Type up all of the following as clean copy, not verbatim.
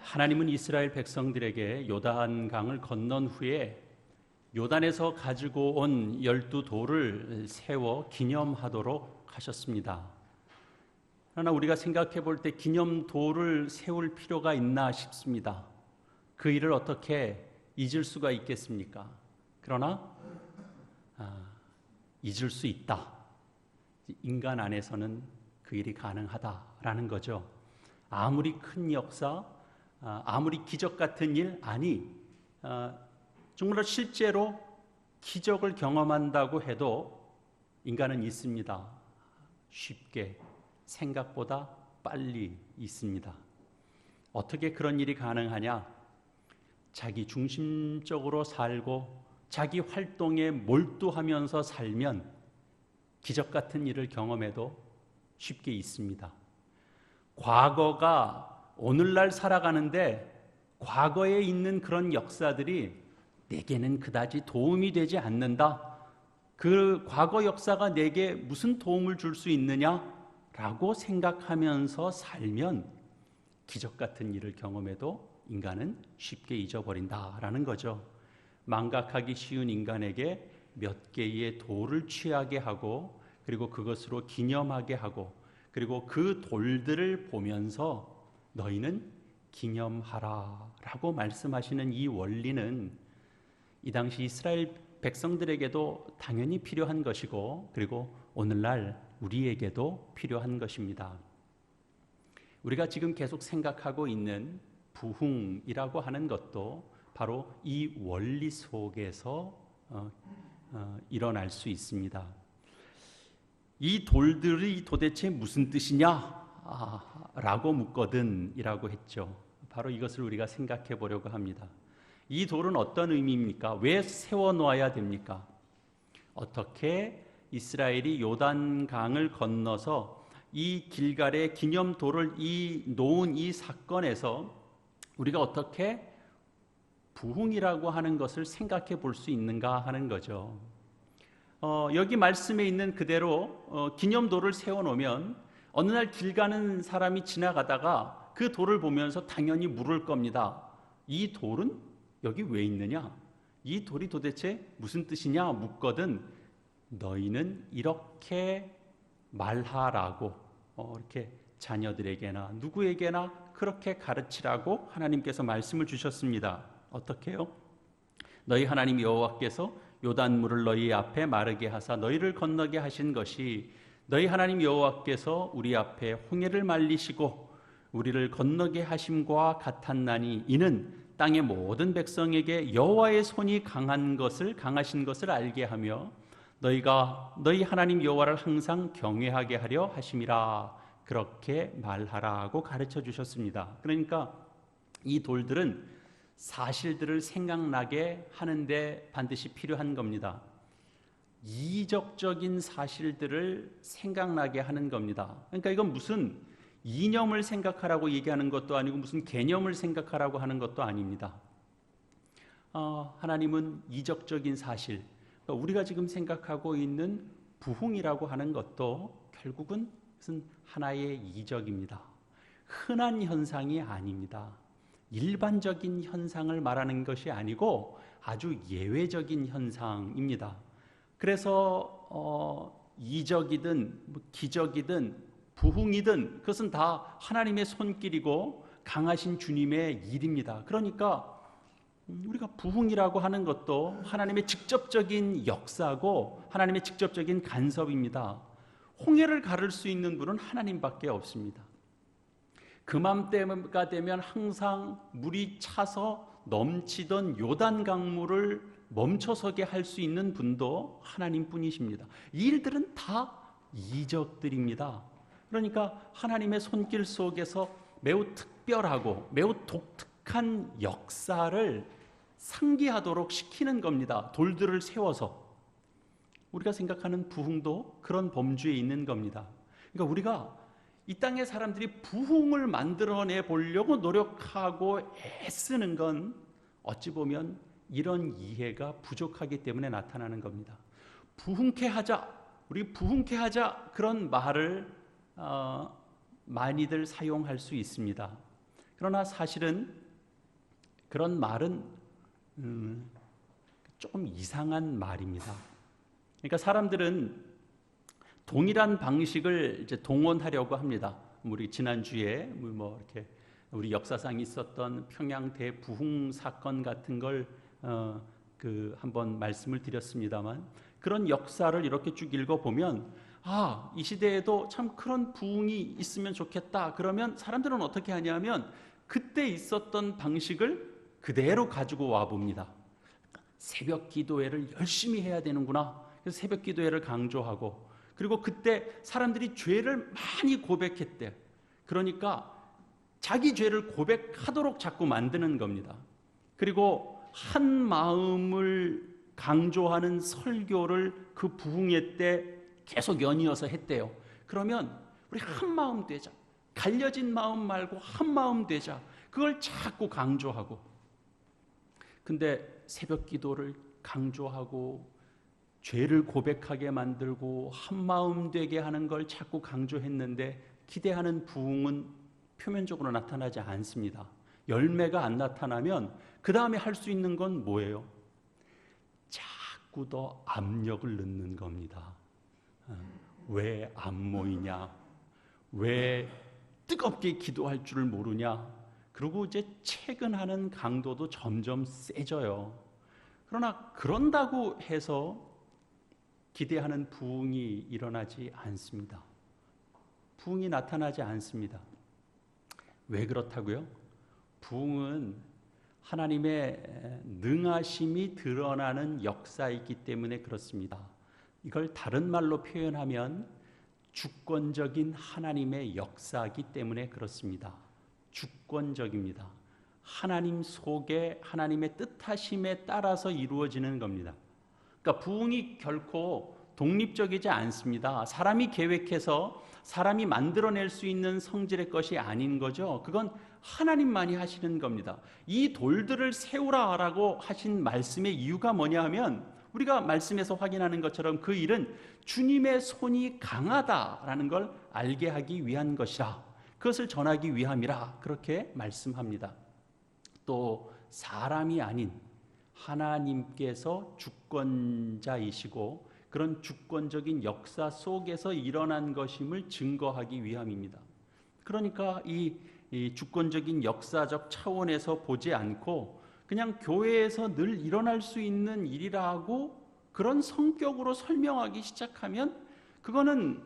하나님은 이스라엘 백성들에게 요단강을 건넌 후에 요단에서 가지고 온 12돌을 세워 기념하도록 하셨습니다. 그러나 우리가 생각해 볼 때 기념돌을 세울 필요가 있나 싶습니다. 그 일을 어떻게 잊을 수가 있겠습니까? 그러나 잊을 수 있다. 인간 안에서는 그 일이 가능하다라는 거죠. 아무리 큰 역사, 아무리 기적 같은 일, 정말 실제로 기적을 경험한다고 해도 인간은 있습니다. 쉽게, 생각보다 빨리 있습니다. 어떻게 그런 일이 가능하냐? 자기 중심적으로 살고 자기 활동에 몰두하면서 살면 기적 같은 일을 경험해도 쉽게 있습니다. 과거가 오늘날 살아가는데 과거에 있는 그런 역사들이 내게는 그다지 도움이 되지 않는다. 그 과거 역사가 내게 무슨 도움을 줄 수 있느냐라고 생각하면서 살면 기적 같은 일을 경험해도 인간은 쉽게 잊어버린다라는 거죠. 망각하기 쉬운 인간에게 몇 개의 돌을 취하게 하고 그리고 그것으로 기념하게 하고 그리고 그 돌들을 보면서 너희는 기념하라 라고 말씀하시는 이 원리는 이 당시 이스라엘 백성들에게도 당연히 필요한 것이고 그리고 오늘날 우리에게도 필요한 것입니다. 우리가 지금 계속 생각하고 있는 부흥이라고 하는 것도 바로 이 원리 속에서 일어날 수 있습니다. 이 돌들이 도대체 무슨 뜻이냐? 라고 묻거든 이라고 했죠. 바로 이것을 우리가 생각해 보려고 합니다. 이 돌은 어떤 의미입니까? 왜 세워놓아야 됩니까? 어떻게 이스라엘이 요단강을 건너서 이 길갈의 기념돌을 놓은 이 사건에서 우리가 어떻게 부흥이라고 하는 것을 생각해 볼 수 있는가 하는 거죠. 여기 말씀에 있는 그대로 기념돌을 세워놓으면 어느 날 길 가는 사람이 지나가다가 그 돌을 보면서 당연히 물을 겁니다. 이 돌은 여기 왜 있느냐? 이 돌이 도대체 무슨 뜻이냐? 묻거든 너희는 이렇게 말하라고 이렇게 자녀들에게나 누구에게나 그렇게 가르치라고 하나님께서 말씀을 주셨습니다. 어떻게요? 너희 하나님 여호와께서 요단물을 너희 앞에 마르게 하사 너희를 건너게 하신 것이 너희 하나님 여호와께서 우리 앞에 홍해를 말리시고 우리를 건너게 하심과 같았나니 이는 땅의 모든 백성에게 여호와의 손이 강하신 것을 알게 하며 너희가 너희 하나님 여호와를 항상 경외하게 하려 하심이라 그렇게 말하라고 가르쳐 주셨습니다. 그러니까 이 돌들은 사실들을 생각나게 하는데 반드시 필요한 겁니다. 이적적인 사실들을 생각나게 하는 겁니다. 그러니까 이건 무슨 이념을 생각하라고 얘기하는 것도 아니고 무슨 개념을 생각하라고 하는 것도 아닙니다. 하나님은 이적적인 사실, 그러니까 우리가 지금 생각하고 있는 부흥이라고 하는 것도 결국은 무슨 하나의 이적입니다. 흔한 현상이 아닙니다. 일반적인 현상을 말하는 것이 아니고 아주 예외적인 현상입니다. 그래서 이적이든 기적이든 부흥이든 그것은 다 하나님의 손길이고 강하신 주님의 일입니다. 그러니까 우리가 부흥이라고 하는 것도 하나님의 직접적인 역사고 하나님의 직접적인 간섭입니다. 홍해를 가를 수 있는 분은 하나님밖에 없습니다. 그맘때가 되면 항상 물이 차서 넘치던 요단 강물을 멈춰서게 할 수 있는 분도 하나님뿐이십니다. 이 일들은 다 이적들입니다. 그러니까 하나님의 손길 속에서 매우 특별하고 매우 독특한 역사를 상기하도록 시키는 겁니다. 돌들을 세워서. 우리가 생각하는 부흥도 그런 범주에 있는 겁니다. 그러니까 우리가 이 땅의 사람들이 부흥을 만들어내 보려고 노력하고 애쓰는 건 어찌 보면 이런 이해가 부족하기 때문에 나타나는 겁니다. 부흥케 하자, 우리 부흥케 하자 그런 말을 많이들 사용할 수 있습니다. 그러나 사실은 그런 말은 조금 이상한 말입니다. 그러니까 사람들은 동일한 방식을 이제 동원하려고 합니다. 우리 지난주에 뭐 이렇게 우리 역사상 있었던 평양 대부흥 사건 같은 걸 한번 말씀을 드렸습니다만, 그런 역사를 이렇게 쭉 읽어보면 이 시대에도 참 그런 부흥이 있으면 좋겠다. 그러면 사람들은 어떻게 하냐면 그때 있었던 방식을 그대로 가지고 와 봅니다. 새벽 기도회를 열심히 해야 되는구나. 그래서 새벽 기도회를 강조하고, 그리고 그때 사람들이 죄를 많이 고백했대. 그러니까 자기 죄를 고백하도록 자꾸 만드는 겁니다. 그리고 한 마음을 강조하는 설교를 그 부흥회 때 계속 연이어서 했대요. 그러면 우리 한 마음 되자. 갈려진 마음 말고 한 마음 되자. 그걸 자꾸 강조하고. 근데 새벽 기도를 강조하고 죄를 고백하게 만들고 한 마음 되게 하는 걸 자꾸 강조했는데 기대하는 부흥은 표면적으로 나타나지 않습니다. 열매가 안 나타나면 그 다음에 할 수 있는 건 뭐예요? 자꾸 더 압력을 넣는 겁니다. 왜 안 모이냐? 왜 뜨겁게 기도할 줄을 모르냐? 그리고 이제 채근하는 강도도 점점 세져요. 그러나 그런다고 해서 기대하는 부흥이 일어나지 않습니다. 부흥이 나타나지 않습니다. 왜 그렇다고요? 부흥은 하나님의 능하심이 드러나는 역사이기 때문에 그렇습니다. 이걸 다른 말로 표현하면 주권적인 하나님의 역사이기 때문에 그렇습니다. 주권적입니다. 하나님 속에 하나님의 뜻하심에 따라서 이루어지는 겁니다. 그러니까 부흥이 결코 독립적이지 않습니다. 사람이 계획해서 사람이 만들어낼 수 있는 성질의 것이 아닌 거죠. 그건 하나님만이 하시는 겁니다. 이 돌들을 세우라라고 하신 말씀의 이유가 뭐냐 하면, 우리가 말씀에서 확인하는 것처럼 그 일은 주님의 손이 강하다라는 걸 알게 하기 위한 것이라, 그것을 전하기 위함이라 그렇게 말씀합니다. 또 사람이 아닌 하나님께서 주권자이시고 그런 주권적인 역사 속에서 일어난 것임을 증거하기 위함입니다. 그러니까 이 주권적인 역사적 차원에서 보지 않고 그냥 교회에서 늘 일어날 수 있는 일이라고 그런 성격으로 설명하기 시작하면 그것은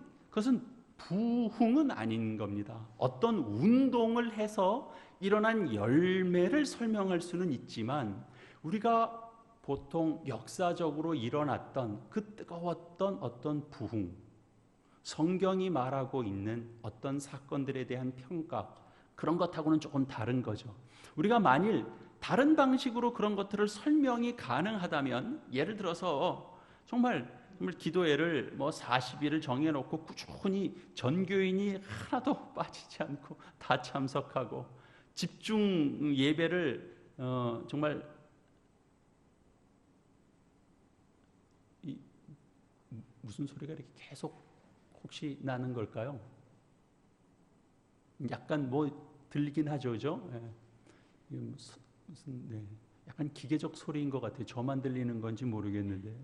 부흥은 아닌 겁니다. 어떤 운동을 해서 일어난 열매를 설명할 수는 있지만, 우리가 보통 역사적으로 일어났던 그 뜨거웠던 어떤 부흥, 성경이 말하고 있는 어떤 사건들에 대한 평가, 그런 것하고는 조금 다른 거죠. 우리가 만일 다른 방식으로 그런 것들을 설명이 가능하다면, 예를 들어서 정말 기도회를 40일을 정해놓고 꾸준히 전교인이 하나도 빠지지 않고 다 참석하고 집중 예배를 정말 무슨 소리가 이렇게 계속 혹시 나는 걸까요? 약간 들리긴 하죠, 그죠? 약간 기계적 소리인 것 같아요. 저만 들리는 건지 모르겠는데,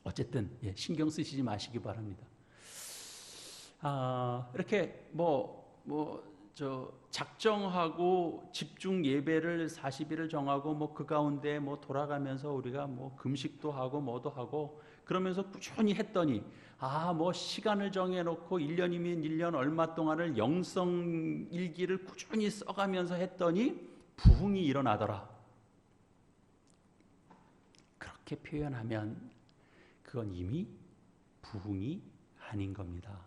어쨌든 신경 쓰시지 마시기 바랍니다. 이렇게 작정하고 집중 예배를 40일을 정하고 그 가운데 돌아가면서 우리가 금식도 하고 뭐도 하고 그러면서 꾸준히 했더니 시간을 정해놓고 1년이면 1년 얼마 동안을 영성 일기를 꾸준히 써가면서 했더니 부흥이 일어나더라. 그렇게 표현하면 그건 이미 부흥이 아닌 겁니다.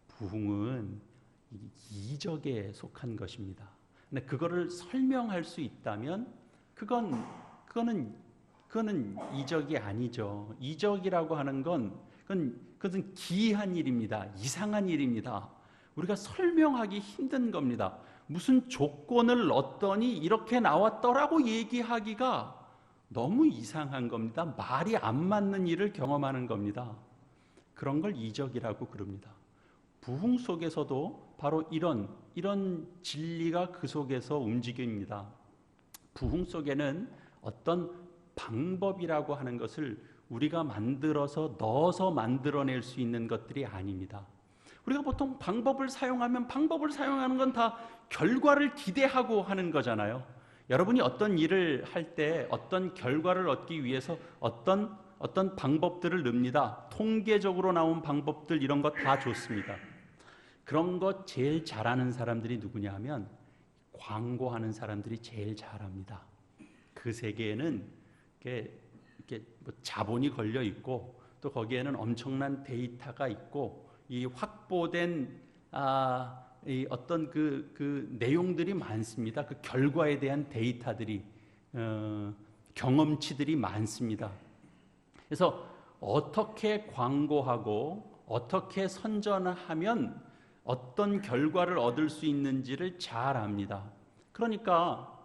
부흥은 이적에 속한 것입니다. 근데 그거를 설명할 수 있다면 그거는 이적이 아니죠. 이적이라고 하는 그것은 기이한 일입니다. 이상한 일입니다. 우리가 설명하기 힘든 겁니다. 무슨 조건을 넣었더니 이렇게 나왔더라고 얘기하기가 너무 이상한 겁니다. 말이 안 맞는 일을 경험하는 겁니다. 그런 걸 이적이라고 그럽니다. 부흥 속에서도 바로 이런 진리가 그 속에서 움직입니다. 부흥 속에는 어떤 방법이라고 하는 것을 우리가 만들어서 넣어서 만들어낼 수 있는 것들이 아닙니다. 우리가 보통 방법을 사용하면 방법을 사용하는 건 다 결과를 기대하고 하는 거잖아요. 여러분이 어떤 일을 할 때 어떤 결과를 얻기 위해서 어떤 방법들을 넣습니다. 통계적으로 나온 방법들 이런 거 다 좋습니다. 그런 거 제일 잘하는 사람들이 누구냐 하면 광고하는 사람들이 제일 잘합니다. 그 세계에는 이렇게 뭐 자본이 걸려 있고 또 거기에는 엄청난 데이터가 있고 이 확보된 이 어떤 그 내용들이 많습니다. 그 결과에 대한 데이터들이 경험치들이 많습니다. 그래서 어떻게 광고하고 어떻게 선전하면 어떤 결과를 얻을 수 있는지를 잘 압니다. 그러니까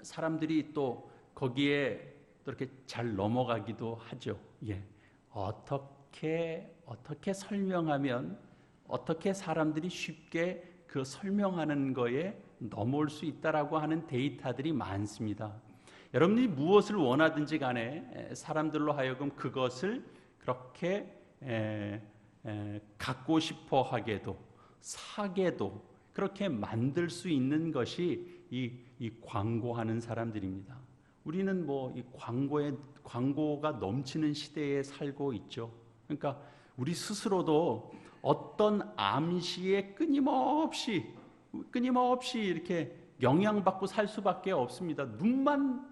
사람들이 또 거기에 또 이렇게 잘 넘어가기도 하죠. 예. 어떻게 설명하면 어떻게 사람들이 쉽게 그 설명하는 거에 넘어올 수 있다라고 하는 데이터들이 많습니다. 여러분이 무엇을 원하든지 간에 사람들로 하여금 그것을 그렇게 갖고 싶어 하게도 사게도 그렇게 만들 수 있는 것이 이 광고하는 사람들입니다. 우리는 뭐 이 광고가 넘치는 시대에 살고 있죠. 그러니까 우리 스스로도 어떤 암시에 끊임없이 이렇게 영향받고 살 수밖에 없습니다. 눈만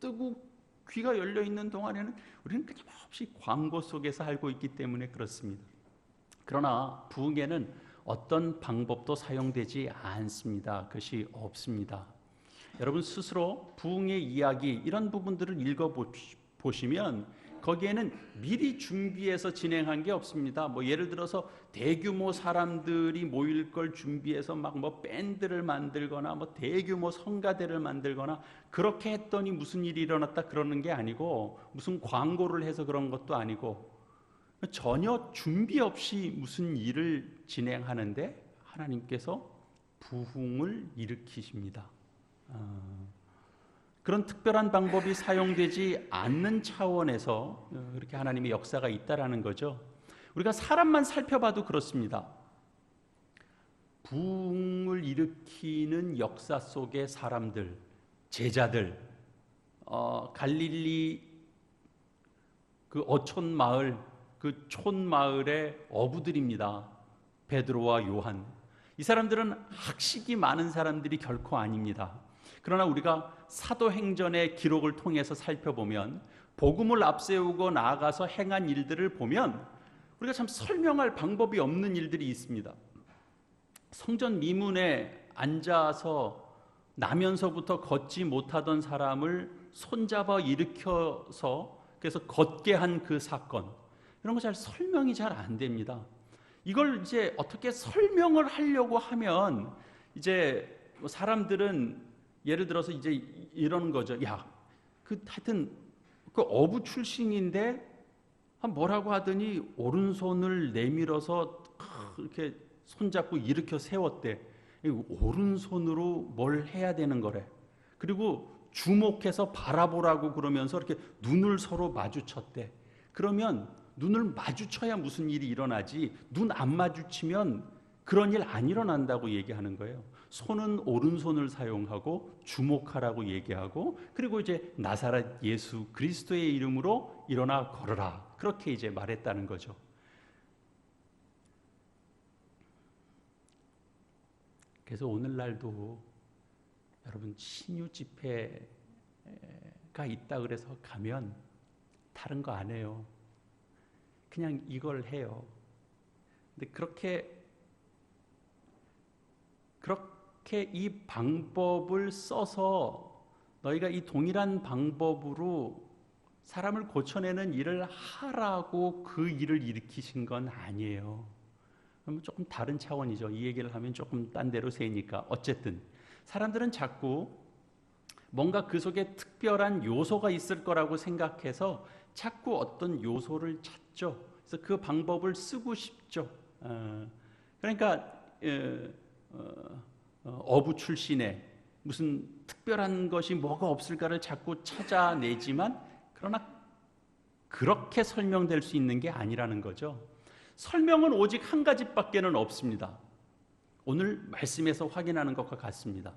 뜨고 귀가 열려 있는 동안에는 우리는 끊임없이 광고 속에서 살고 있기 때문에 그렇습니다. 그러나 부흥에는 어떤 방법도 사용되지 않습니다. 그것이 없습니다. 여러분 스스로 부흥의 이야기 이런 부분들을 읽어보시면 거기에는 미리 준비해서 진행한 게 없습니다. 뭐 예를 들어서 대규모 사람들이 모일 걸 준비해서 막 뭐 밴드를 만들거나 뭐 대규모 성가대를 만들거나 그렇게 했더니 무슨 일이 일어났다 그러는 게 아니고 무슨 광고를 해서 그런 것도 아니고 전혀 준비 없이 무슨 일을 진행하는데 하나님께서 부흥을 일으키십니다. 그런 특별한 방법이 사용되지 않는 차원에서 그렇게 하나님의 역사가 있다라는 거죠. 우리가 사람만 살펴봐도 그렇습니다. 부흥을 일으키는 역사 속의 사람들, 제자들, 갈릴리 그 어촌 마을, 그 촌마을의 어부들입니다. 베드로와 요한. 이 사람들은 학식이 많은 사람들이 결코 아닙니다. 그러나 우리가 사도행전의 기록을 통해서 살펴보면 복음을 앞세우고 나아가서 행한 일들을 보면 우리가 참 설명할 방법이 없는 일들이 있습니다. 성전 미문에 앉아서 나면서부터 걷지 못하던 사람을 손잡아 일으켜서 그래서 걷게 한 그 사건, 이런 거 잘 설명이 잘 안 됩니다. 이걸 이제 어떻게 설명을 하려고 하면 이제 사람들은 예를 들어서 이제 이러는 거죠. 야, 하여튼 그 어부 출신인데 뭐라고 하더니 오른손을 내밀어서 이렇게 손잡고 일으켜 세웠대. 오른손으로 뭘 해야 되는 거래. 그리고 주목해서 바라보라고 그러면서 이렇게 눈을 서로 마주쳤대. 그러면 눈을 마주쳐야 무슨 일이 일어나지 눈 안 마주치면 그런 일 안 일어난다고 얘기하는 거예요. 손은 오른손을 사용하고 주목하라고 얘기하고 그리고 이제 나사렛 예수 그리스도의 이름으로 일어나 걸어라. 그렇게 이제 말했다는 거죠. 그래서 오늘날도 여러분 신유 집회가 있다 그래서 가면 다른 거 안 해요. 그냥 이걸 해요. 근데 그렇게 이 방법을 써서 너희가 이 동일한 방법으로 사람을 고쳐내는 일을 하라고 그 일을 일으키신 건 아니에요. 그럼 조금 다른 차원이죠. 이 얘기를 하면 조금 딴 데로 새니까. 어쨌든 사람들은 자꾸 뭔가 그 속에 특별한 요소가 있을 거라고 생각해서 자꾸 어떤 요소를 찾죠. 그래서 그 방법을 쓰고 싶죠. 그러니까 어부 출신의 무슨 특별한 것이 뭐가 없을까를 자꾸 찾아내지만, 그러나 그렇게 설명될 수 있는 게 아니라는 거죠. 설명은 오직 한 가지밖에는 없습니다. 오늘 말씀에서 확인하는 것과 같습니다.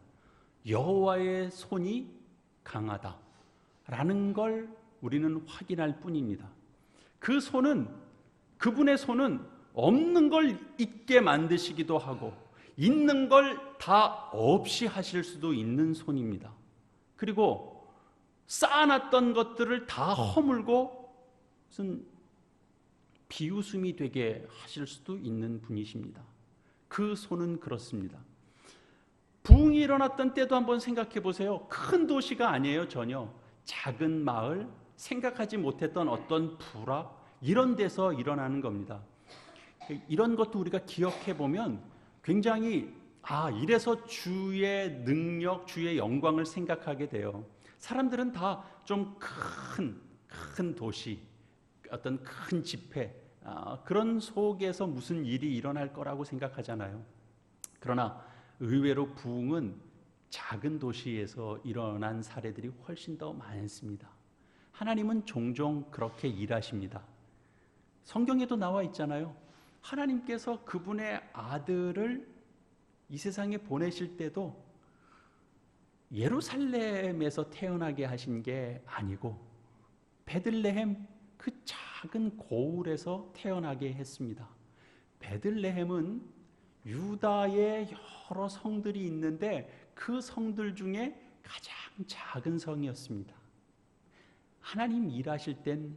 여호와의 손이 강하다라는 걸 우리는 확인할 뿐입니다. 그 손은, 그분의 손은 없는 걸 있게 만드시기도 하고 있는 걸 다 없이 하실 수도 있는 손입니다. 그리고 쌓아놨던 것들을 다 허물고 무슨 비웃음이 되게 하실 수도 있는 분이십니다. 그 손은 그렇습니다. 부흥이 일어났던 때도 한번 생각해 보세요. 큰 도시가 아니에요. 전혀 작은 마을, 생각하지 못했던 어떤 부락, 이런 데서 일어나는 겁니다. 이런 것도 우리가 기억해 보면 굉장히 이래서 주의 능력, 주의 영광을 생각하게 돼요. 사람들은 다 좀 큰 도시, 어떤 큰 집회, 그런 속에서 무슨 일이 일어날 거라고 생각하잖아요. 그러나 의외로 부흥은 작은 도시에서 일어난 사례들이 훨씬 더 많습니다. 하나님은 종종 그렇게 일하십니다. 성경에도 나와 있잖아요. 하나님께서 그분의 아들을 이 세상에 보내실 때도 예루살렘에서 태어나게 하신 게 아니고 베들레헴, 그 작은 고을에서 태어나게 했습니다. 베들레헴은 유다의 여러 성들이 있는데 그 성들 중에 가장 작은 성이었습니다. 하나님 일하실 땐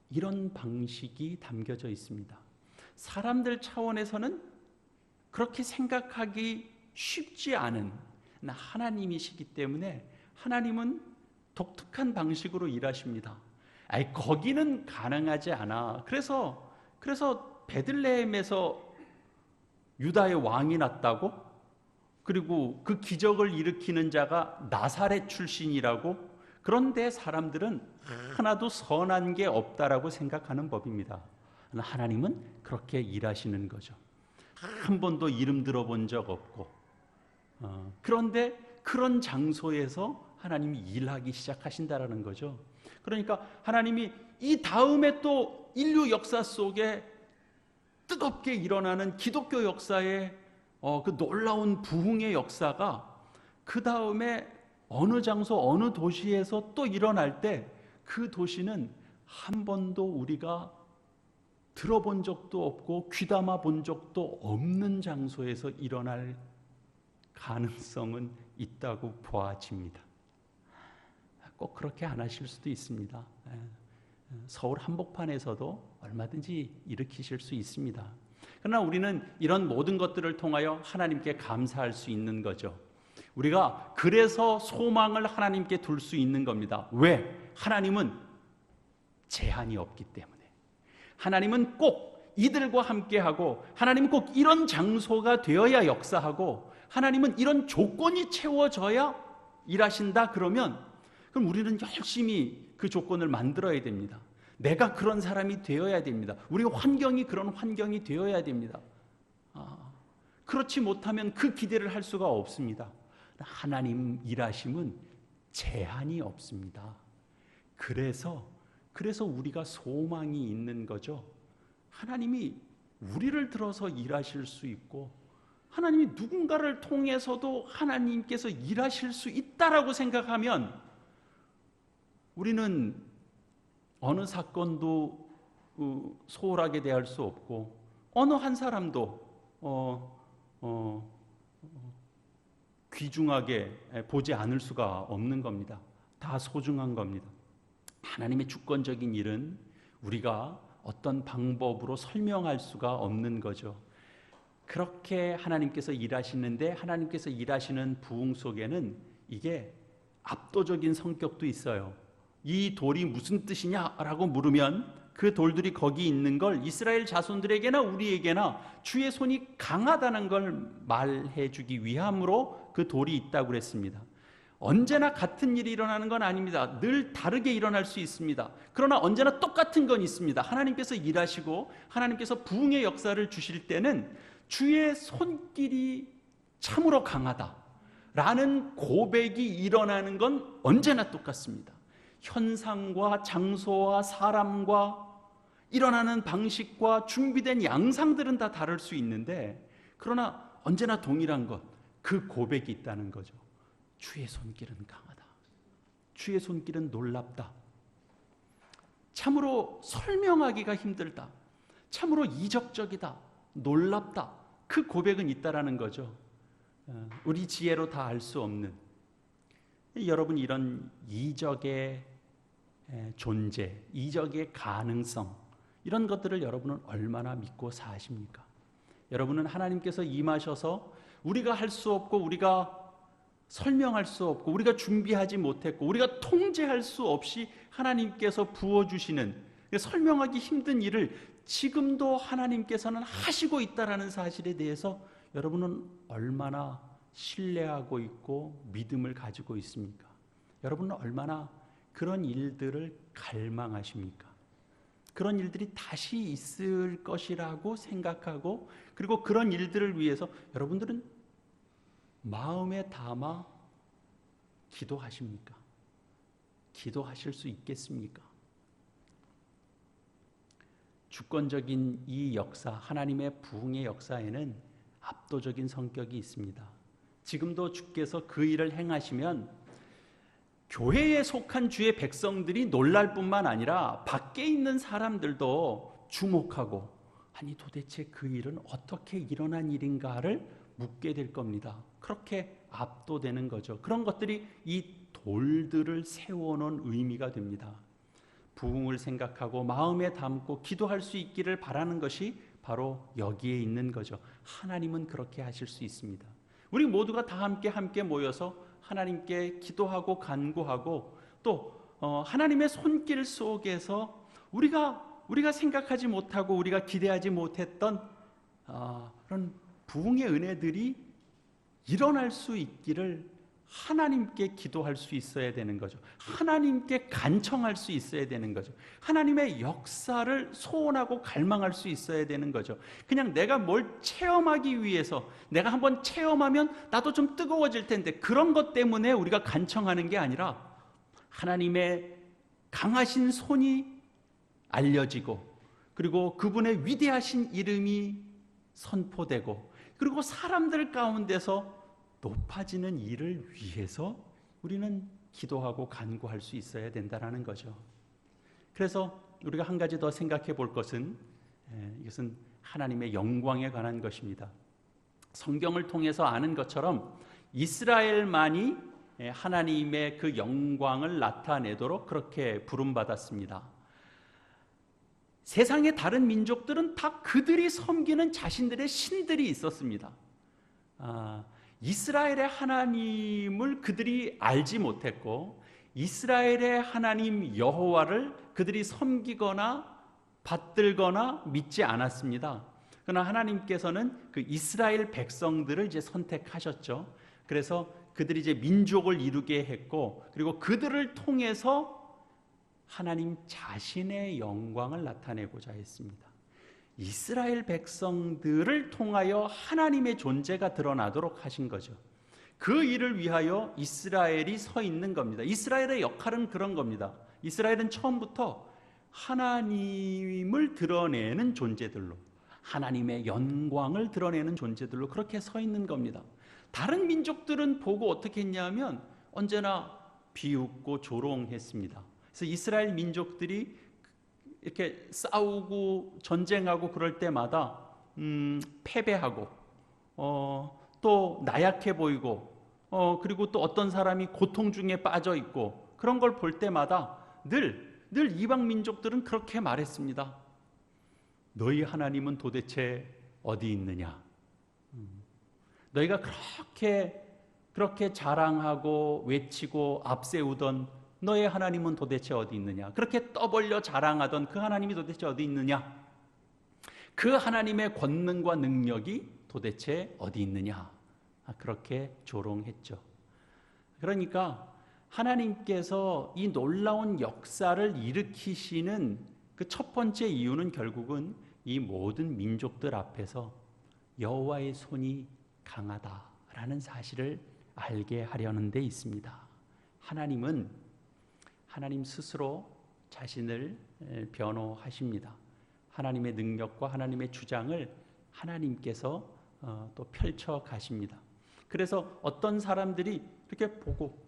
이런 방식이 담겨져 있습니다. 사람들 차원에서는 그렇게 생각하기 쉽지 않은 하나님이시기 때문에 하나님은 독특한 방식으로 일하십니다. 거기는 가능하지 않아. 그래서 베들레헴에서 유다의 왕이 났다고? 그리고 그 기적을 일으키는 자가 나사렛 출신이라고? 그런데 사람들은 하나도 선한 게 없다라고 생각하는 법입니다. 하나님은 그렇게 일하시는 거죠. 한 번도 이름 들어본 적 없고, 그런데 그런 장소에서 하나님이 일하기 시작하신다라는 거죠. 그러니까 하나님이 이 다음에 또 인류 역사 속에 뜨겁게 일어나는 기독교 역사의 그 놀라운 부흥의 역사가 그 다음에 어느 장소, 어느 도시에서 또 일어날 때 그 도시는 한 번도 우리가 들어본 적도 없고 귀담아 본 적도 없는 장소에서 일어날 가능성은 있다고 보아집니다. 꼭 그렇게 안 하실 수도 있습니다. 서울 한복판에서도 얼마든지 일으키실 수 있습니다. 그러나 우리는 이런 모든 것들을 통하여 하나님께 감사할 수 있는 거죠. 우리가 그래서 소망을 하나님께 둘 수 있는 겁니다. 왜? 하나님은 제한이 없기 때문에. 하나님은 꼭 이들과 함께하고, 하나님은 꼭 이런 장소가 되어야 역사하고, 하나님은 이런 조건이 채워져야 일하신다. 그럼 우리는 열심히 그 조건을 만들어야 됩니다. 내가 그런 사람이 되어야 됩니다. 우리 환경이 그런 환경이 되어야 됩니다. 그렇지 못하면 그 기대를 할 수가 없습니다. 하나님 일하심은 제한이 없습니다. 그래서 우리가 소망이 있는 거죠. 하나님이 우리를 들어서 일하실 수 있고, 하나님이 누군가를 통해서도 하나님께서 일하실 수 있다라고 생각하면 우리는 어느 사건도 소홀하게 대할 수 없고, 어느 한 사람도 귀중하게 보지 않을 수가 없는 겁니다. 다 소중한 겁니다. 하나님의 주권적인 일은 우리가 어떤 방법으로 설명할 수가 없는 거죠. 그렇게 하나님께서 일하시는데, 하나님께서 일하시는 부흥 속에는 이게 압도적인 성격도 있어요. 이 돌이 무슨 뜻이냐라고 물으면 그 돌들이 거기 있는 걸 이스라엘 자손들에게나 우리에게나 주의 손이 강하다는 걸 말해주기 위함으로 그 돌이 있다고 그랬습니다. 언제나 같은 일이 일어나는 건 아닙니다. 늘 다르게 일어날 수 있습니다. 그러나 언제나 똑같은 건 있습니다. 하나님께서 일하시고 하나님께서 부흥의 역사를 주실 때는 주의 손길이 참으로 강하다라는 고백이 일어나는 건 언제나 똑같습니다. 현상과 장소와 사람과 일어나는 방식과 준비된 양상들은 다 다를 수 있는데, 그러나 언제나 동일한 것, 그 고백이 있다는 거죠. 주의 손길은 강하다. 주의 손길은 놀랍다. 참으로 설명하기가 힘들다. 참으로 이적적이다. 놀랍다. 그 고백은 있다라는 거죠. 우리 지혜로 다 알 수 없는, 여러분, 이런 이적의 존재, 이적의 가능성, 이런 것들을 여러분은 얼마나 믿고 사십니까? 여러분은 하나님께서 임하셔서 우리가 할 수 없고, 우리가 설명할 수 없고, 우리가 준비하지 못했고, 우리가 통제할 수 없이 하나님께서 부어주시는, 설명하기 힘든 일을 지금도 하나님께서는 하시고 있다는 사실에 대해서 여러분은 얼마나 신뢰하고 있고 믿음을 가지고 있습니까? 여러분은 얼마나 그런 일들을 갈망하십니까? 그런 일들이 다시 있을 것이라고 생각하고, 그리고 그런 일들을 위해서 여러분들은 마음에 담아 기도하십니까? 기도하실 수 있겠습니까? 주권적인 이 역사, 하나님의 부흥의 역사에는 압도적인 성격이 있습니다. 지금도 주께서 그 일을 행하시면 교회에 속한 주의 백성들이 놀랄 뿐만 아니라 밖에 있는 사람들도 주목하고, 아니 도대체 그 일은 어떻게 일어난 일인가를 묻게 될 겁니다. 그렇게 압도되는 거죠. 그런 것들이 이 돌들을 세워놓은 의미가 됩니다. 부흥을 생각하고 마음에 담고 기도할 수 있기를 바라는 것이 바로 여기에 있는 거죠. 하나님은 그렇게 하실 수 있습니다. 우리 모두가 다 함께 모여서 하나님께 기도하고 간구하고, 또 하나님의 손길 속에서 우리가 생각하지 못하고 우리가 기대하지 못했던 그런 부흥의 은혜들이 일어날 수 있기를 하나님께 기도할 수 있어야 되는 거죠. 하나님께 간청할 수 있어야 되는 거죠. 하나님의 역사를 소원하고 갈망할 수 있어야 되는 거죠. 그냥 내가 뭘 체험하기 위해서, 내가 한번 체험하면 나도 좀 뜨거워질 텐데, 그런 것 때문에 우리가 간청하는 게 아니라 하나님의 강하신 손이 알려지고, 그리고 그분의 위대하신 이름이 선포되고, 그리고 사람들 가운데서 높아지는 일을 위해서 우리는 기도하고 간구할 수 있어야 된다는 거죠. 그래서 우리가 한 가지 더 생각해 볼 것은, 이것은 하나님의 영광에 관한 것입니다. 성경을 통해서 아는 것처럼 이스라엘만이 하나님의 그 영광을 나타내도록 그렇게 부름받았습니다. 세상의 다른 민족들은 다 그들이 섬기는 자신들의 신들이 있었습니다. 이스라엘의 하나님을 그들이 알지 못했고, 이스라엘의 하나님 여호와를 그들이 섬기거나 받들거나 믿지 않았습니다. 그러나 하나님께서는 그 이스라엘 백성들을 이제 선택하셨죠. 그래서 그들이 이제 민족을 이루게 했고, 그리고 그들을 통해서 하나님 자신의 영광을 나타내고자 했습니다. 이스라엘 백성들을 통하여 하나님의 존재가 드러나도록 하신 거죠. 그 일을 위하여 이스라엘이 서 있는 겁니다. 이스라엘의 역할은 그런 겁니다. 이스라엘은 처음부터 하나님을 드러내는 존재들로, 하나님의 영광을 드러내는 존재들로 그렇게 서 있는 겁니다. 다른 민족들은 보고 어떻게 했냐면 언제나 비웃고 조롱했습니다. 그래서 이스라엘 민족들이 이렇게 싸우고 전쟁하고 그럴 때마다 패배하고, 또 나약해 보이고, 그리고 또 어떤 사람이 고통 중에 빠져 있고, 그런 걸 볼 때마다 늘 이방 민족들은 그렇게 말했습니다. 너희 하나님은 도대체 어디 있느냐? 너희가 그렇게 자랑하고 외치고 앞세우던 너의 하나님은 도대체 어디 있느냐? 그렇게 떠벌려 자랑하던 그 하나님이 도대체 어디 있느냐? 그 하나님의 권능과 능력이 도대체 어디 있느냐? 그렇게 조롱했죠. 그러니까 하나님께서 이 놀라운 역사를 일으키시는 그 첫 번째 이유는 결국은 이 모든 민족들 앞에서 여호와의 손이 강하다라는 사실을 알게 하려는 데 있습니다. 하나님은 하나님 스스로 자신을 변호하십니다. 하나님의 능력과 하나님의 주장을 하나님께서 또 펼쳐 가십니다. 그래서 어떤 사람들이 이렇게 보고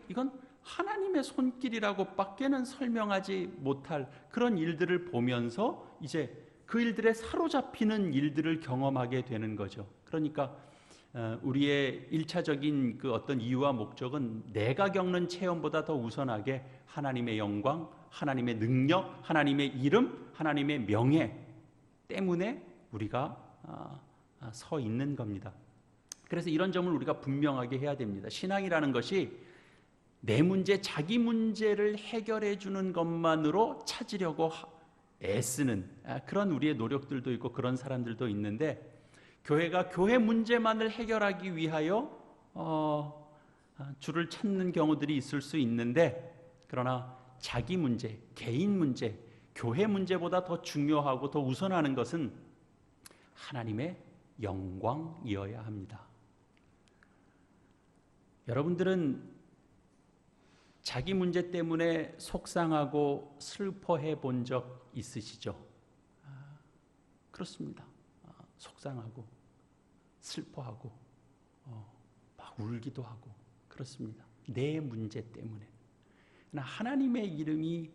이건 하나님의 손길이라고 밖에는 설명하지 못할 그런 일들을 보면서 이제 그 일들에 사로잡히는 일들을 경험하게 되는 거죠. 그러니까 우리의 1차적인 그 어떤 이유와 목적은 내가 겪는 체험보다 더 우선하게 하나님의 영광, 하나님의 능력, 하나님의 이름, 하나님의 명예 때문에 우리가 서 있는 겁니다. 그래서 이런 점을 우리가 분명하게 해야 됩니다. 신앙이라는 것이 내 문제, 자기 문제를 해결해 주는 것만으로 찾으려고 애쓰는 그런 우리의 노력들도 있고 그런 사람들도 있는데, 교회가 교회 문제만을 해결하기 위하여 주를 찾는 경우들이 있을 수 있는데, 그러나 자기 문제, 개인 문제, 교회 문제보다 더 중요하고 더 우선하는 것은 하나님의 영광이어야 합니다. 여러분들은 자기 문제 때문에 속상하고 슬퍼해 본 적 있으시죠? 그렇습니다. 속상하고 슬퍼하고 막 울기도 하고 그렇습니다. 내 문제 때문에. 하나님의 이름이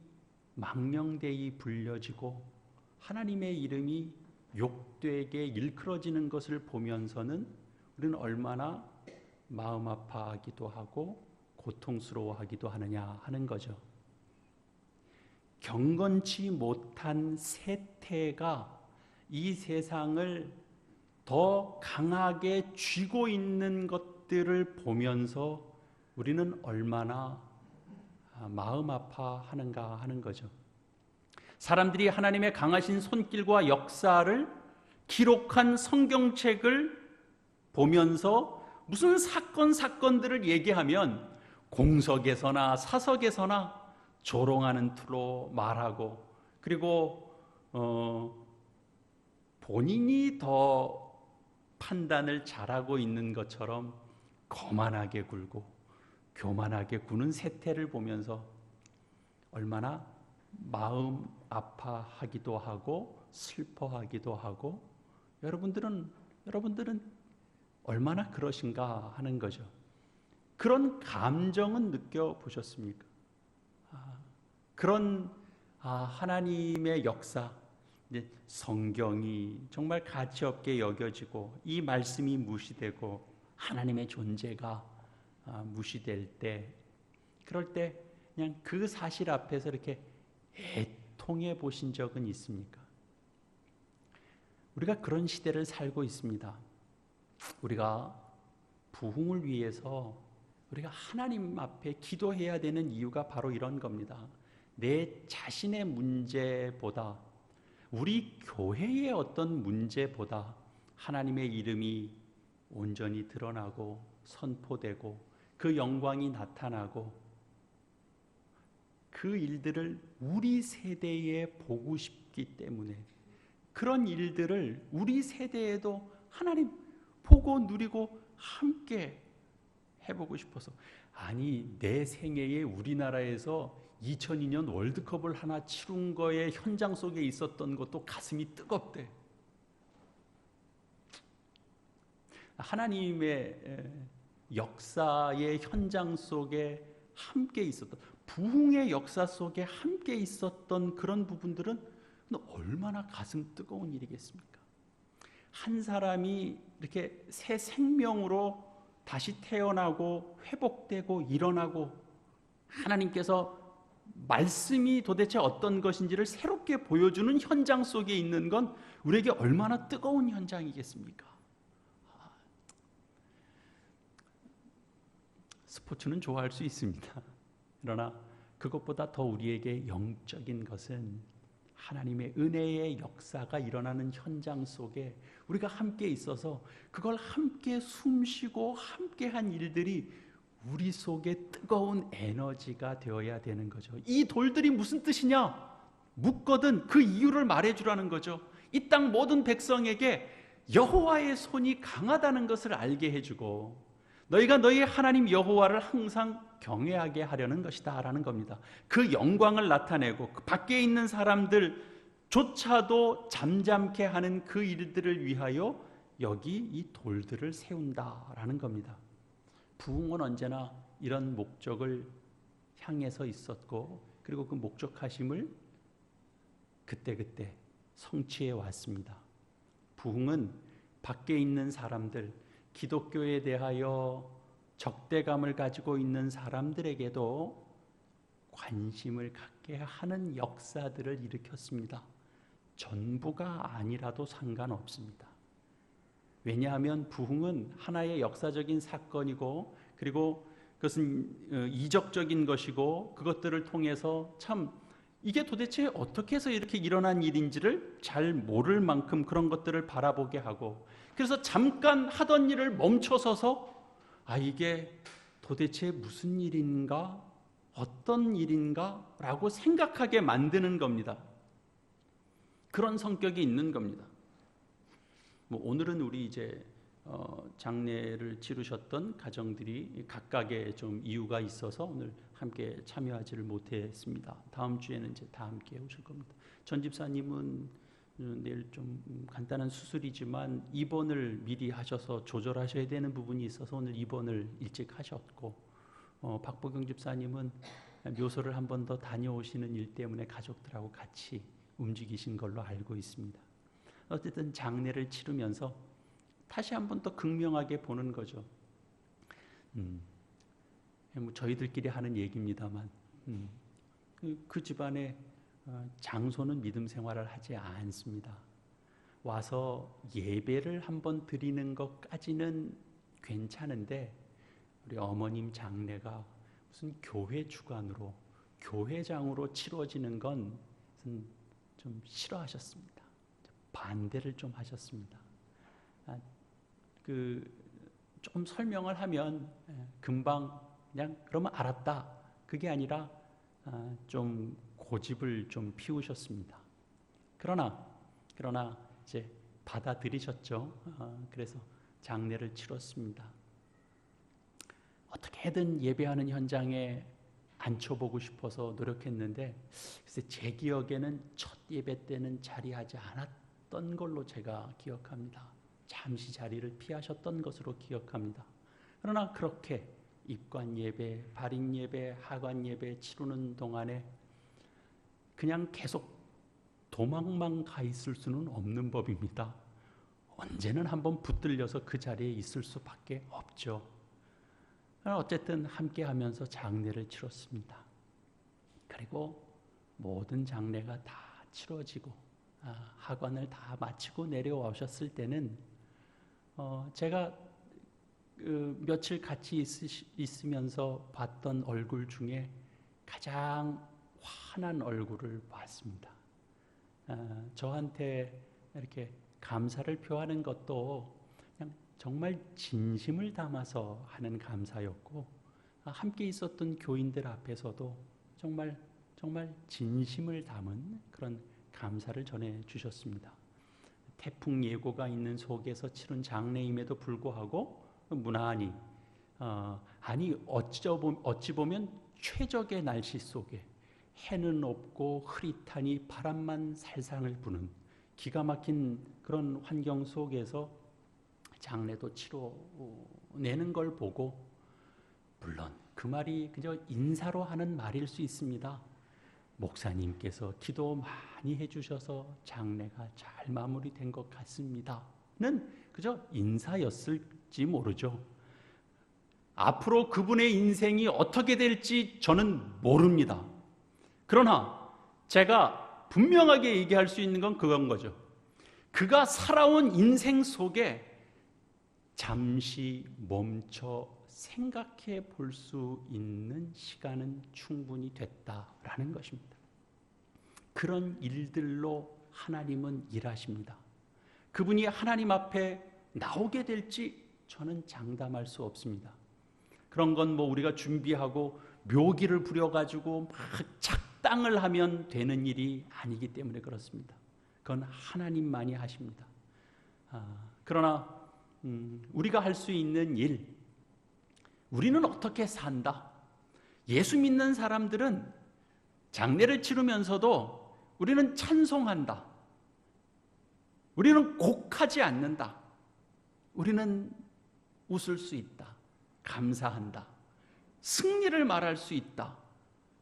망령되이 불려지고 하나님의 이름이 욕되게 일컬어지는 것을 보면서는 우리는 얼마나 마음 아파하기도 하고 고통스러워하기도 하느냐 하는 거죠. 경건치 못한 세태가 이 세상을 더 강하게 쥐고 있는 것들을 보면서 우리는 얼마나 마음 아파하는가 하는 거죠. 사람들이 하나님의 강하신 손길과 역사를 기록한 성경책을 보면서 무슨 사건들을 얘기하면 공석에서나 사석에서나 조롱하는 투로 말하고, 그리고 본인이 더 판단을 잘하고 있는 것처럼 거만하게 굴고 교만하게 구는 세태를 보면서 얼마나 마음 아파하기도 하고 슬퍼하기도 하고, 여러분들은 얼마나 그러신가 하는 거죠. 그런 감정은 느껴보셨습니까? 그런 하나님의 역사, 이제 성경이 정말 가치없게 여겨지고 이 말씀이 무시되고 하나님의 존재가 무시될 때, 그럴 때 그냥 그 사실 앞에서 이렇게 애통해 보신 적은 있습니까? 우리가 그런 시대를 살고 있습니다. 우리가 부흥을 위해서 우리가 하나님 앞에 기도해야 되는 이유가 바로 이런 겁니다. 내 자신의 문제보다, 우리 교회의 어떤 문제보다 하나님의 이름이 온전히 드러나고 선포되고 그 영광이 나타나고 그 일들을 우리 세대에 보고 싶기 때문에, 그런 일들을 우리 세대에도 하나님 보고 누리고 함께 해보고 싶어서. 아니, 내 생애에 우리나라에서 2002년 월드컵을 하나 치룬 거에 현장 속에 있었던 것도 가슴이 뜨겁대. 하나님의 역사의 현장 속에 함께 있었던, 부흥의 역사 속에 함께 있었던 그런 부분들은 얼마나 가슴 뜨거운 일이겠습니까? 한 사람이 이렇게 새 생명으로 다시 태어나고 회복되고 일어나고, 하나님께서 말씀이 도대체 어떤 것인지를 새롭게 보여주는 현장 속에 있는 건 우리에게 얼마나 뜨거운 현장이겠습니까? 스포츠는 좋아할 수 있습니다. 그러나 그것보다 더 우리에게 영적인 것은 하나님의 은혜의 역사가 일어나는 현장 속에 우리가 함께 있어서 그걸 함께 숨쉬고 함께한 일들이 우리 속에 뜨거운 에너지가 되어야 되는 거죠. 이 돌들이 무슨 뜻이냐? 묻거든 그 이유를 말해주라는 거죠. 이 땅 모든 백성에게 여호와의 손이 강하다는 것을 알게 해주고 너희가 너희 하나님 여호와를 항상 경외하게 하려는 것이다 라는 겁니다. 그 영광을 나타내고 그 밖에 있는 사람들조차도 잠잠케 하는 그 일들을 위하여 여기 이 돌들을 세운다라는 겁니다. 부흥은 언제나 이런 목적을 향해서 있었고 그리고 그 목적하심을 그때그때 성취해 왔습니다. 부흥은 밖에 있는 사람들, 기독교에 대하여 적대감을 가지고 있는 사람들에게도 관심을 갖게 하는 역사들을 일으켰습니다. 전부가 아니라도 상관없습니다. 왜냐하면 부흥은 하나의 역사적인 사건이고 그리고 그것은 이적적인 것이고 그것들을 통해서 참 이게 도대체 어떻게 해서 이렇게 일어난 일인지를 잘 모를 만큼 그런 것들을 바라보게 하고 그래서 잠깐 하던 일을 멈춰서서 이게 도대체 무슨 일인가 어떤 일인가 라고 생각하게 만드는 겁니다. 그런 성격이 있는 겁니다. 오늘은 우리 이제 장례를 치르셨던 가정들이 각각의 좀 이유가 있어서 오늘 함께 참여하지를 못했습니다. 다음 주에는 이제 다 함께 오실 겁니다. 전 집사님은 내일 좀 간단한 수술이지만 입원을 미리 하셔서 조절하셔야 되는 부분이 있어서 오늘 입원을 일찍 하셨고 박보경 집사님은 묘소를 한 번 더 다녀오시는 일 때문에 가족들하고 같이 움직이신 걸로 알고 있습니다. 어쨌든 장례를 치르면서 다시 한 번 더 극명하게 보는 거죠. 저희들끼리 하는 얘기입니다만 그 집안에 장소는 믿음 생활을 하지 않습니다. 와서 예배를 한번 드리는 것까지는 괜찮은데 우리 어머님 장례가 무슨 교회 주관으로 교회장으로 치러지는 건 좀 싫어하셨습니다. 반대를 좀 하셨습니다. 조금 설명을 하면 금방 그냥 그러면 알았다. 그게 아니라 좀 고집을 좀 피우셨습니다. 그러나 이제 받아들이셨죠. 그래서 장례를 치렀습니다. 어떻게든 예배하는 현장에 앉혀보고 싶어서 노력했는데 글쎄 제 기억에는 첫 예배 때는 자리하지 않았던 걸로 제가 기억합니다. 잠시 자리를 피하셨던 것으로 기억합니다. 그러나 그렇게 입관 예배, 발인 예배, 하관 예배 치르는 동안에 그냥 계속 도망만 가 있을 수는 없는 법입니다. 언제는 한번 붙들려서 그 자리에 있을 수밖에 없죠. 어쨌든 함께 하면서 장례를 치렀습니다. 그리고 모든 장례가 다 치러지고 하관을 다 마치고 내려오셨을 때는 제가 며칠 같이 있으면서 봤던 얼굴 중에 가장 환한 얼굴을 봤습니다. 저한테 이렇게 감사를 표하는 것도 그냥 정말 진심을 담아서 하는 감사였고 함께 있었던 교인들 앞에서도 정말 진심을 담은 그런 감사를 전해 주셨습니다. 태풍 예고가 있는 속에서 치른 장례임에도 불구하고 무난히 어찌 보면 최적의 날씨 속에 해는 없고 흐릿하니 바람만 살살 부는 기가 막힌 그런 환경 속에서 장례도 치러내는 걸 보고 물론 그 말이 그저 인사로 하는 말일 수 있습니다. 목사님께서 기도 많이 해주셔서 장례가 잘 마무리된 것 같습니다는 그저 인사였을지 모르죠. 앞으로 그분의 인생이 어떻게 될지 저는 모릅니다. 그러나 제가 분명하게 얘기할 수 있는 건 그건 거죠. 그가 살아온 인생 속에 잠시 멈춰 생각해 볼 수 있는 시간은 충분히 됐다라는 것입니다. 그런 일들로 하나님은 일하십니다. 그분이 하나님 앞에 나오게 될지 저는 장담할 수 없습니다. 그런 건 우리가 준비하고 묘기를 부려가지고 막 작당을 하면 되는 일이 아니기 때문에 그렇습니다. 그건 하나님만이 하십니다. 그러나 우리가 할 수 있는 일, 우리는 어떻게 산다? 예수 믿는 사람들은 장례를 치르면서도 우리는 찬송한다. 우리는 곡하지 않는다. 우리는 웃을 수 있다. 감사한다. 승리를 말할 수 있다.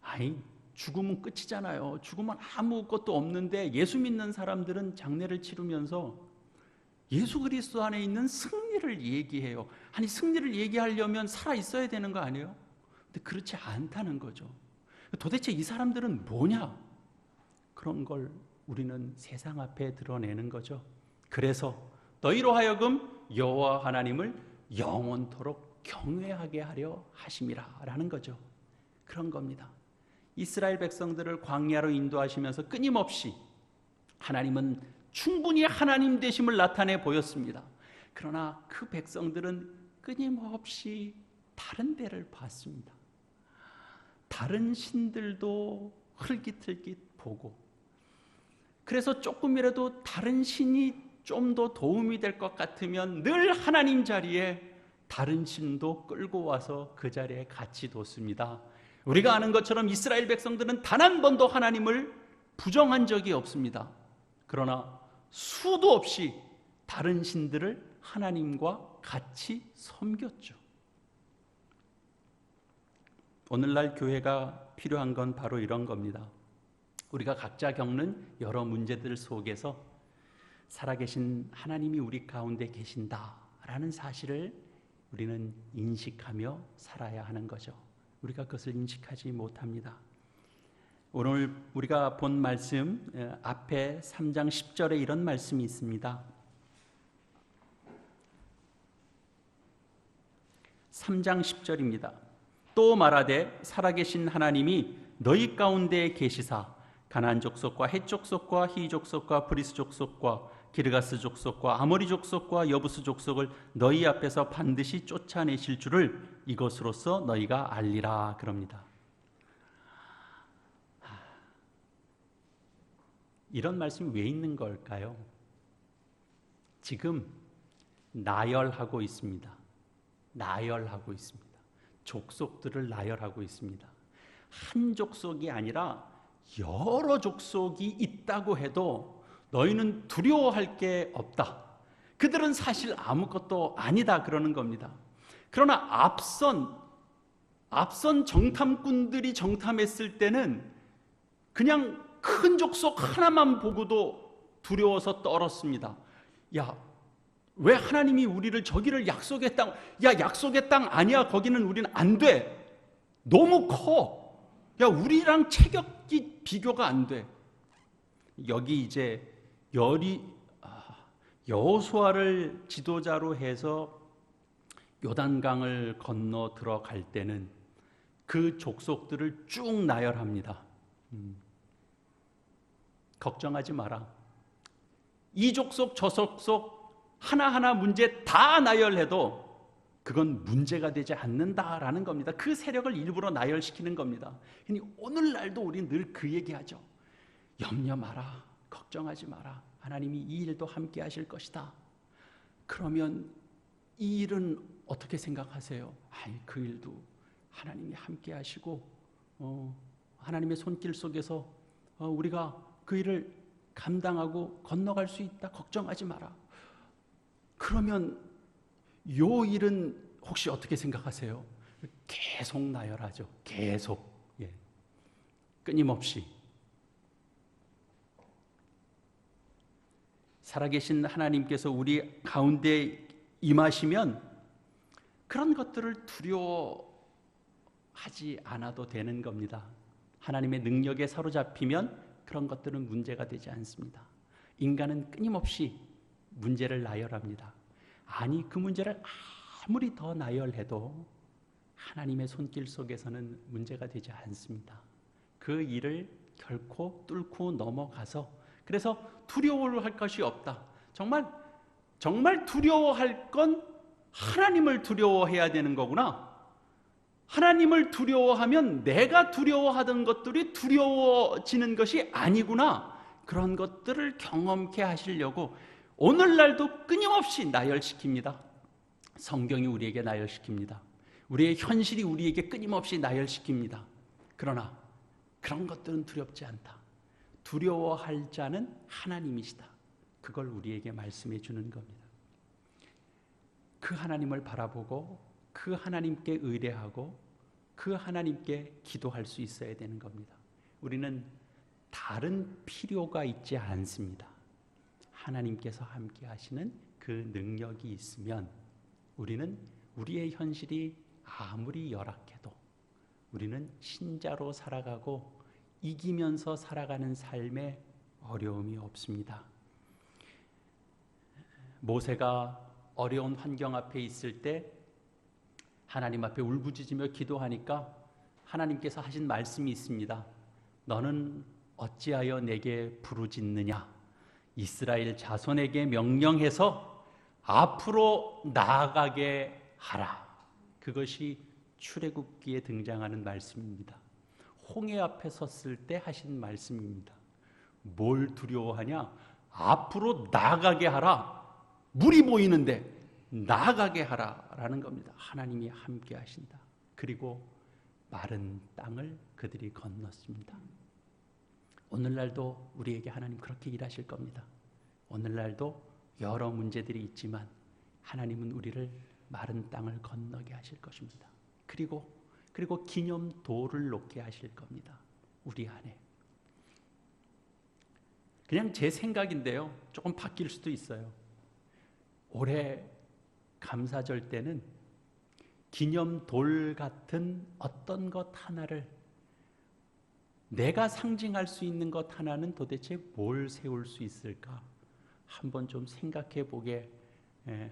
아이, 죽음은 끝이잖아요. 죽으면 아무것도 없는데 예수 믿는 사람들은 장례를 치르면서 예수 그리스도 안에 있는 승리를 얘기해요. 아니, 승리를 얘기하려면 살아 있어야 되는 거 아니에요? 근데 그렇지 않다는 거죠. 도대체 이 사람들은 뭐냐? 그런 걸 우리는 세상 앞에 드러내는 거죠. 그래서 너희로 하여금 여호와 하나님을 영원토록 경외하게 하려 하심이라 라는 거죠. 그런 겁니다. 이스라엘 백성들을 광야로 인도하시면서 끊임없이 하나님은 충분히 하나님 되심을 나타내 보였습니다. 그러나 그 백성들은 끊임없이 다른 데를 봤습니다. 다른 신들도 흘깃흘깃 보고, 그래서 조금이라도 다른 신이 좀 더 도움이 될 것 같으면 늘 하나님 자리에 다른 신도 끌고 와서 그 자리에 같이 뒀습니다. 우리가 아는 것처럼 이스라엘 백성들은 단 한 번도 하나님을 부정한 적이 없습니다. 그러나 수도 없이 다른 신들을 하나님과 같이 섬겼죠. 오늘날 교회가 필요한 건 바로 이런 겁니다. 우리가 각자 겪는 여러 문제들 속에서 살아계신 하나님이 우리 가운데 계신다라는 사실을 우리는 인식하며 살아야 하는 거죠. 우리가 그것을 인식하지 못합니다. 오늘 우리가 본 말씀 앞에 3장 10절에 이런 말씀이 있습니다. 3장 10절입니다. 또 말하되 살아계신 하나님이 너희 가운데 계시사 가나안 족속과 헷 족속과 히 족속과 브리스 족속과 기르가스 족속과 아모리 족속과 여부스 족속을 너희 앞에서 반드시 쫓아내실 줄을 이것으로써 너희가 알리라 그럽니다. 이런 말씀이 왜 있는 걸까요? 지금 나열하고 있습니다. 나열하고 있습니다. 족속들을 나열하고 있습니다. 한 족속이 아니라 여러 족속이 있다고 해도 너희는 두려워할 게 없다. 그들은 사실 아무것도 아니다 그러는 겁니다. 그러나 앞선 정탐꾼들이 정탐했을 때는 그냥 큰 족속 하나만 보고도 두려워서 떨었습니다. 야, 왜 하나님이 우리를 저기를 약속의 땅, 야, 약속의 땅 아니야. 거기는 우리는 안 돼. 너무 커. 야, 우리랑 체격이 비교가 안 돼. 여기 이제 여호수아를 지도자로 해서 요단강을 건너 들어갈 때는 그 족속들을 쭉 나열합니다. 걱정하지 마라. 이 족속 저 족속 하나하나 문제 다 나열해도 그건 문제가 되지 않는다라는 겁니다. 그 세력을 일부러 나열시키는 겁니다. 오늘날도 우리는 늘 그 얘기하죠. 염려 마라. 걱정하지 마라. 하나님이 이 일도 함께 하실 것이다. 그러면 이 일은 어떻게 생각하세요? 그 일도 하나님이 함께 하시고 하나님의 손길 속에서 우리가 그 일을 감당하고 건너갈 수 있다. 걱정하지 마라. 그러면 요 일은 혹시 어떻게 생각하세요? 계속 나열하죠. 계속. 끊임없이. 살아계신 하나님께서 우리 가운데 임하시면 그런 것들을 두려워하지 않아도 되는 겁니다. 하나님의 능력에 사로잡히면 그런 것들은 문제가 되지 않습니다. 인간은 끊임없이 문제를 나열합니다. 아니, 그 문제를 아무리 더 나열해도 하나님의 손길 속에서는 문제가 되지 않습니다. 그 일을 결코 뚫고 넘어가서, 그래서 두려워할 것이 없다. 정말 두려워할 건 하나님을 두려워해야 되는 거구나. 하나님을 두려워하면 내가 두려워하던 것들이 두려워지는 것이 아니구나. 그런 것들을 경험케 하시려고 오늘날도 끊임없이 나열시킵니다. 성경이 우리에게 나열시킵니다. 우리의 현실이 우리에게 끊임없이 나열시킵니다. 그러나 그런 것들은 두렵지 않다. 두려워할 자는 하나님이시다. 그걸 우리에게 말씀해 주는 겁니다. 그 하나님을 바라보고 그 하나님께 의뢰하고 그 하나님께 기도할 수 있어야 되는 겁니다. 우리는 다른 필요가 있지 않습니다. 하나님께서 함께 하시는 그 능력이 있으면 우리는 우리의 현실이 아무리 열악해도 우리는 신자로 살아가고 이기면서 살아가는 삶에 어려움이 없습니다. 모세가 어려운 환경 앞에 있을 때 하나님 앞에 울부짖으며 기도하니까 하나님께서 하신 말씀이 있습니다. 너는 어찌하여 내게 부르짖느냐? 이스라엘 자손에게 명령해서 앞으로 나아가게 하라. 그것이 출애굽기에 등장하는 말씀입니다. 홍해 앞에 섰을 때 하신 말씀입니다. 뭘 두려워하냐? 앞으로 나아가게 하라. 물이 보이는데 나아가게 하라라는 겁니다. 하나님이 함께 하신다. 그리고 마른 땅을 그들이 건넜습니다. 오늘날도 우리에게 하나님 그렇게 일하실 겁니다. 오늘날도 여러 문제들이 있지만 하나님은 우리를 마른 땅을 건너게 하실 것입니다. 그리고 기념돌을 놓게 하실 겁니다. 우리 안에. 그냥 제 생각인데요. 조금 바뀔 수도 있어요. 올해 감사절 때는 기념돌 같은 어떤 것 하나를, 내가 상징할 수 있는 것 하나는 도대체 뭘 세울 수 있을까? 한번 좀 생각해 보게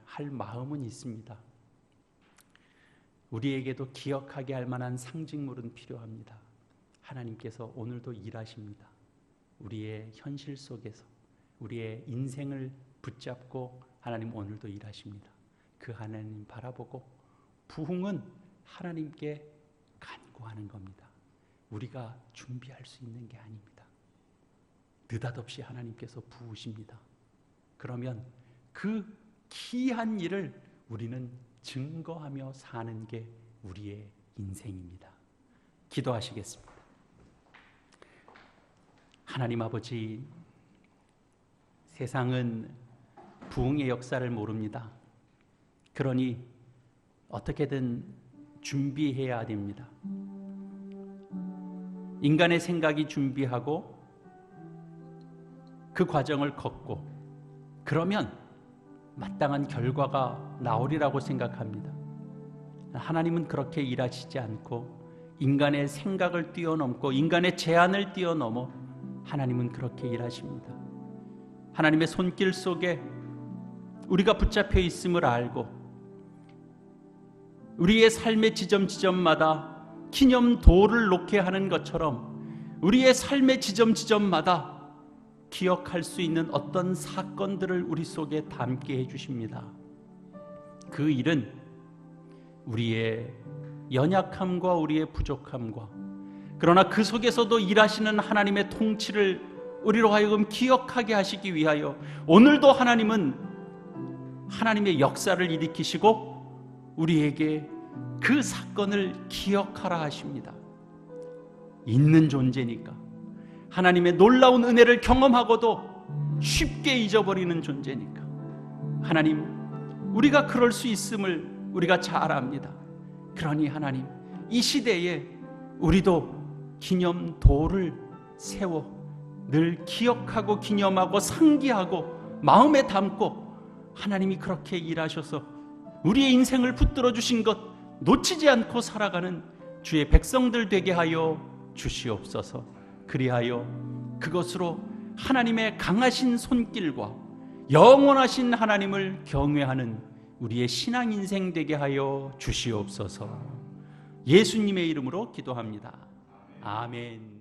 할 마음은 있습니다. 우리에게도 기억하게 할 만한 상징물은 필요합니다. 하나님께서 오늘도 일하십니다. 우리의 현실 속에서 우리의 인생을 붙잡고 하나님 오늘도 일하십니다. 그 하나님 바라보고 부흥은 하나님께 간구하는 겁니다. 우리가 준비할 수 있는 게 아닙니다. 느닷없이 하나님께서 부으십니다. 그러면 그 귀한 일을 우리는 증거하며 사는 게 우리의 인생입니다. 기도하시겠습니다. 하나님 아버지, 세상은 부흥의 역사를 모릅니다. 그러니 어떻게든 준비해야 됩니다. 인간의 생각이 준비하고 그 과정을 걷고 그러면 마땅한 결과가 나오리라고 생각합니다. 하나님은 그렇게 일하시지 않고 인간의 생각을 뛰어넘고 인간의 제한을 뛰어넘어 하나님은 그렇게 일하십니다. 하나님의 손길 속에 우리가 붙잡혀 있음을 알고 우리의 삶의 지점마다 기념돌을 놓게 하는 것처럼 우리의 삶의 지점마다 기억할 수 있는 어떤 사건들을 우리 속에 담게 해주십니다. 그 일은 우리의 연약함과 우리의 부족함과 그러나 그 속에서도 일하시는 하나님의 통치를 우리로 하여금 기억하게 하시기 위하여 오늘도 하나님은 하나님의 역사를 일으키시고 우리에게 그 사건을 기억하라 하십니다. 있는 존재니까 하나님의 놀라운 은혜를 경험하고도 쉽게 잊어버리는 존재니까 하나님, 우리가 그럴 수 있음을 우리가 잘 압니다. 그러니 하나님, 이 시대에 우리도 기념돌을 세워 늘 기억하고 기념하고 상기하고 마음에 담고 하나님이 그렇게 일하셔서 우리의 인생을 붙들어 주신 것 놓치지 않고 살아가는 주의 백성들 되게 하여 주시옵소서. 그리하여 그것으로 하나님의 강하신 손길과 영원하신 하나님을 경외하는 우리의 신앙 인생 되게 하여 주시옵소서. 예수님의 이름으로 기도합니다. 아멘.